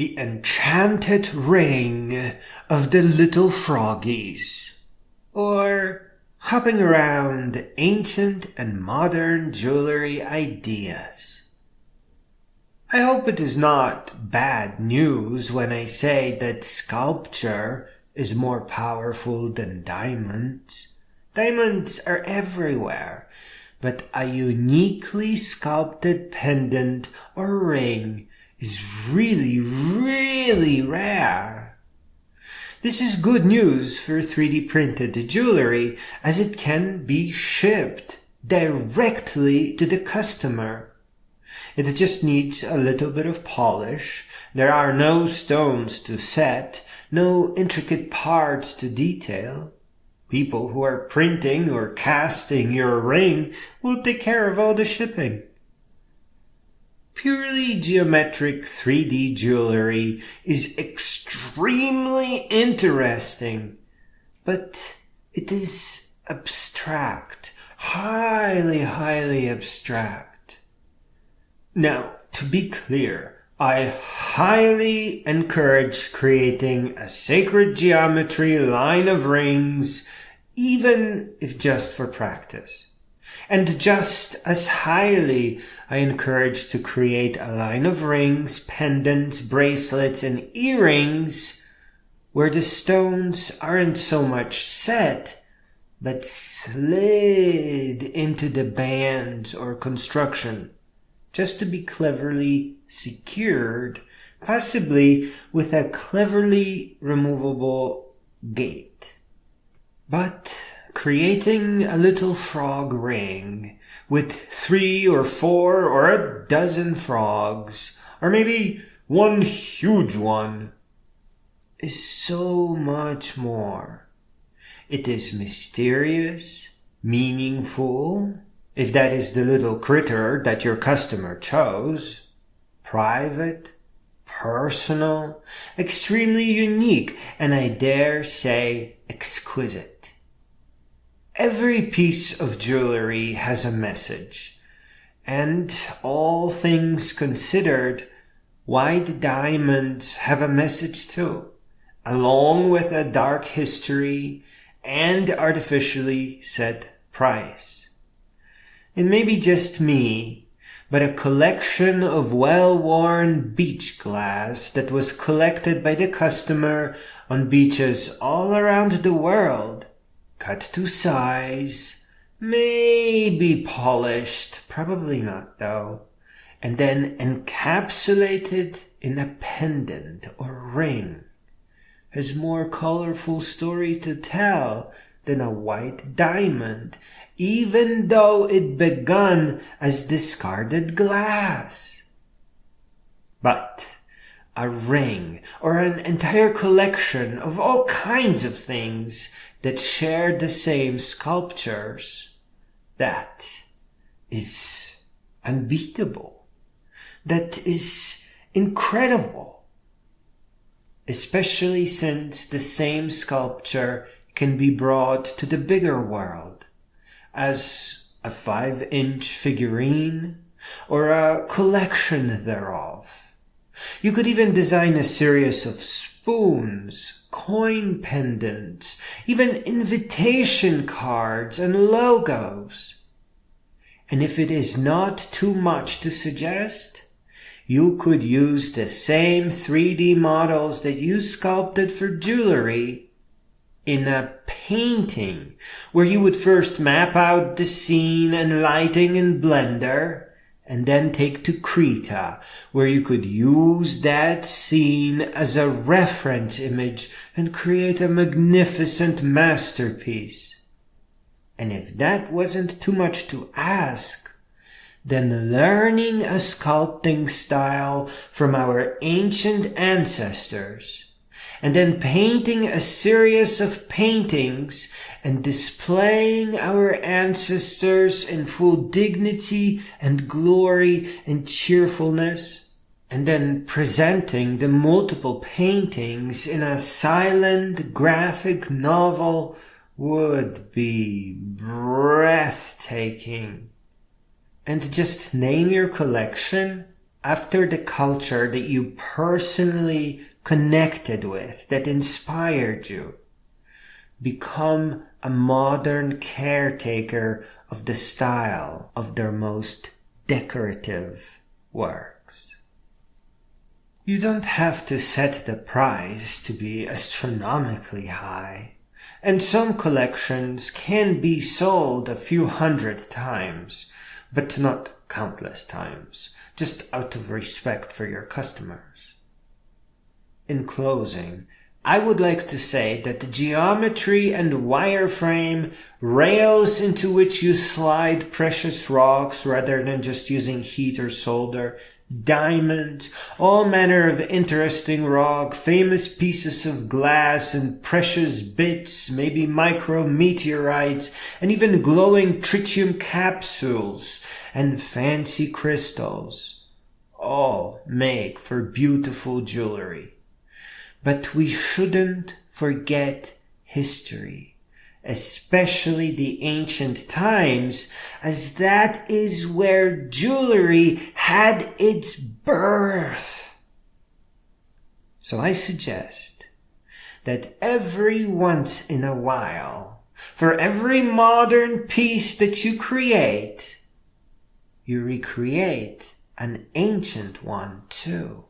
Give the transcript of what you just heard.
The Enchanted Ring of the Little Froggies, or hopping around ancient and modern jewelry ideas. I hope it is not bad news when I say that sculpture is more powerful than diamonds. Diamonds are everywhere, but a uniquely sculpted pendant or ring is really rare. This is good news for 3D printed jewelry, as it can be shipped directly to the customer. It just needs a little bit of polish. There are no stones to set, no intricate parts to detail. People who are printing or casting your ring will take care of all the shipping. Purely geometric 3D jewelry is extremely interesting, but it is abstract, highly abstract. Now, to be clear, I highly encourage creating a sacred geometry line of rings, even if just for practice. And just as highly, I encourage to create a line of rings, pendants, bracelets, and earrings where the stones aren't so much set, but slid into the bands or construction, just to be cleverly secured, possibly with a cleverly removable gate. But creating a little frog ring with 3 or 4 or a dozen frogs, or maybe one huge one, is so much more. It is mysterious, meaningful, if that is the little critter that your customer chose, private, personal, extremely unique, and I dare say exquisite. Every piece of jewelry has a message, and all things considered, white diamonds have a message too, along with a dark history and artificially set price. It may be just me, but a collection of well-worn beach glass that was collected by the customer on beaches all around the world, cut to size, maybe polished, probably not though, and then encapsulated in a pendant or ring, has more colorful story to tell than a white diamond, even though it begun as discarded glass. But a ring or an entire collection of all kinds of things that share the same sculptures, that is unbeatable. That is incredible. Especially since the same sculpture can be brought to the bigger world as a 5-inch figurine or a collection thereof. You could even design a series of spoons, coin pendants, even invitation cards and logos. And if it is not too much to suggest, you could use the same 3D models that you sculpted for jewelry in a painting, where you would first map out the scene and lighting in Blender, and then take to Krita, where you could use that scene as a reference image and create a magnificent masterpiece. And if that wasn't too much to ask, then learning a sculpting style from our ancient ancestors, and then painting a series of paintings and displaying our ancestors in full dignity and glory and cheerfulness, and then presenting the multiple paintings in a silent graphic novel would be breathtaking. And just name your collection after the culture that you personally connected with, that inspired you. Become a modern caretaker of the style of their most decorative works. You don't have to set the price to be astronomically high, and some collections can be sold a few hundred times, but not countless times, just out of respect for your customers. In closing, I would like to say that the geometry and wireframe, rails into which you slide precious rocks rather than just using heat or solder, diamonds, all manner of interesting rock, famous pieces of glass and precious bits, maybe micrometeorites, and even glowing tritium capsules and fancy crystals, all make for beautiful jewelry. But we shouldn't forget history, especially the ancient times, as that is where jewelry had its birth. So I suggest that every once in a while, for every modern piece that you create, you recreate an ancient one too.